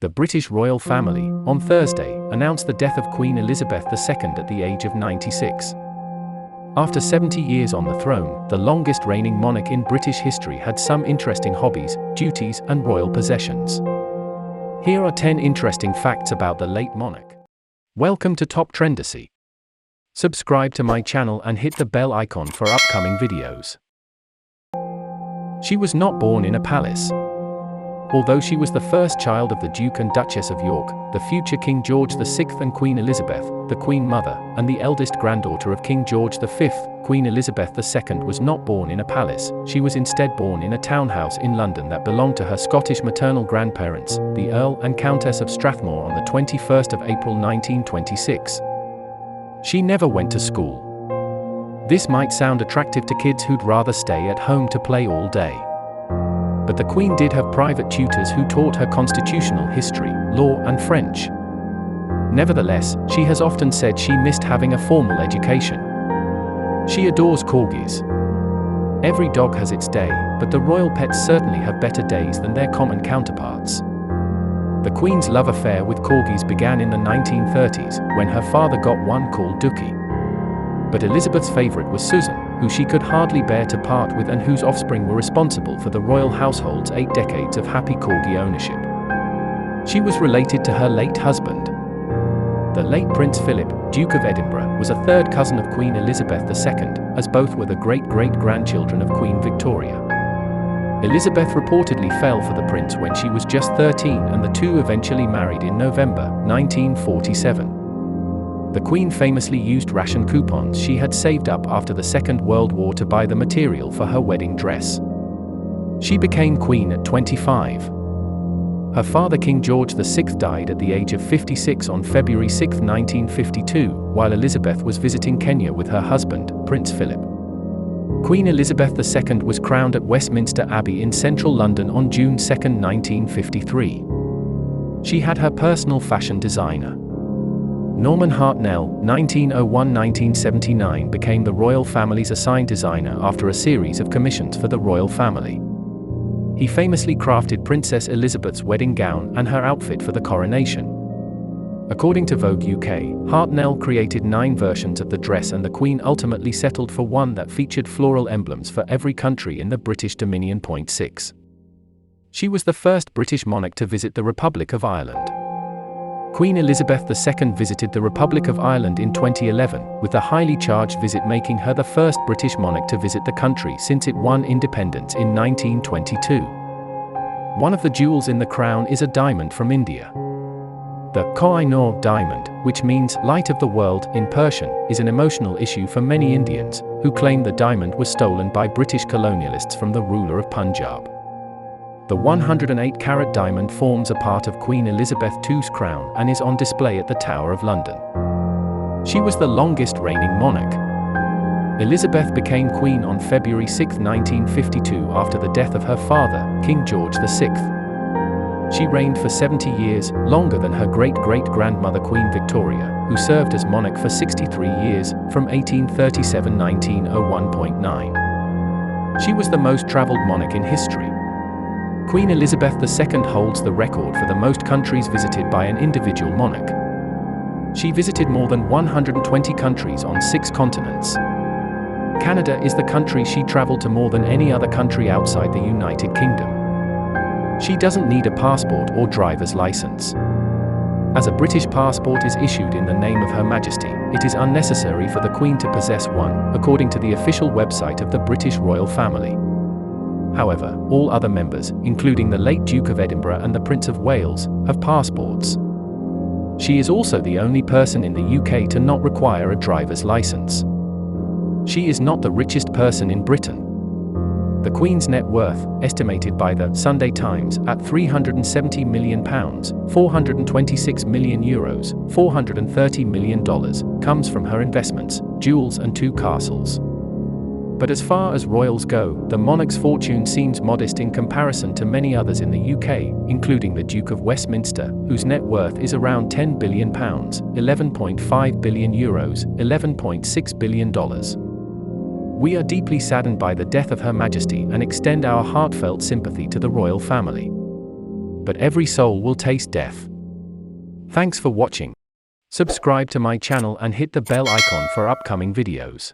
The British royal family, on Thursday, announced the death of Queen Elizabeth II at the age of 96. After 70 years on the throne, the longest reigning monarch in British history had some interesting hobbies, duties, and royal possessions. Here are 10 interesting facts about the late monarch. Welcome to Top Trendacy. Subscribe to my channel and hit the bell icon for upcoming videos. She was not born in a palace. Although she was the first child of the Duke and Duchess of York, the future King George VI and Queen Elizabeth, the Queen Mother, and the eldest granddaughter of King George V, Queen Elizabeth II was not born in a palace. She was instead born in a townhouse in London that belonged to her Scottish maternal grandparents, the Earl and Countess of Strathmore, on the 21st of April 1926. She never went to school. This might sound attractive to kids who'd rather stay at home to play all day. But the Queen did have private tutors who taught her constitutional history, law, and French. Nevertheless, she has often said she missed having a formal education. She adores corgis. Every dog has its day, but the royal pets certainly have better days than their common counterparts. The Queen's love affair with corgis began in the 1930s, when her father got one called Dookie. But Elizabeth's favorite was Susan, who she could hardly bear to part with and whose offspring were responsible for the royal household's 8 decades of happy corgi ownership. She was related to her late husband. The late Prince Philip, Duke of Edinburgh, was a third cousin of Queen Elizabeth II, as both were the great-great-grandchildren of Queen Victoria. Elizabeth reportedly fell for the prince when she was just 13, and the two eventually married in November 1947. The Queen famously used ration coupons she had saved up after the Second World War to buy the material for her wedding dress. She became queen at 25. Her father King George VI died at the age of 56 on February 6, 1952, while Elizabeth was visiting Kenya with her husband, Prince Philip. Queen Elizabeth II was crowned at Westminster Abbey in central London on June 2, 1953. She had her personal fashion designer. Norman Hartnell, 1901–1979, became the royal family's assigned designer after a series of commissions for the royal family. He famously crafted Princess Elizabeth's wedding gown and her outfit for the coronation. According to Vogue UK, Hartnell created 9 versions of the dress, and the Queen ultimately settled for one that featured floral emblems for every country in the British Dominion. 6. She was the first British monarch to visit the Republic of Ireland. Queen Elizabeth II visited the Republic of Ireland in 2011, with the highly charged visit making her the first British monarch to visit the country since it won independence in 1922. One of the jewels in the crown is a diamond from India. The Koh-i-Noor diamond, which means light of the world in Persian, is an emotional issue for many Indians, who claim the diamond was stolen by British colonialists from the ruler of Punjab. The 108-carat diamond forms a part of Queen Elizabeth II's crown and is on display at the Tower of London. She was the longest reigning monarch. Elizabeth became queen on February 6, 1952, after the death of her father, King George VI. She reigned for 70 years, longer than her great-great-grandmother Queen Victoria, who served as monarch for 63 years, from 1837–1901.9. She was the most traveled monarch in history. Queen Elizabeth II holds the record for the most countries visited by an individual monarch. She visited more than 120 countries on 6 continents. Canada is the country she traveled to more than any other country outside the United Kingdom. She doesn't need a passport or driver's license. As a British passport is issued in the name of Her Majesty, it is unnecessary for the Queen to possess one, according to the official website of the British royal family. However, all other members, including the late Duke of Edinburgh and the Prince of Wales, have passports. She is also the only person in the UK to not require a driver's license. She is not the richest person in Britain. The Queen's net worth, estimated by the Sunday Times at £370 million, €426 million, $430 million, comes from her investments, jewels and 2 castles. But as far as royals go, the monarch's fortune seems modest in comparison to many others in the UK, including the Duke of Westminster, whose net worth is around £10 billion, €11.5 billion, $11.6 billion. We are deeply saddened by the death of Her Majesty and extend our heartfelt sympathy to the royal family. but every soul will taste death. Thanks for watching. Subscribe to my channel and hit the bell icon for upcoming videos.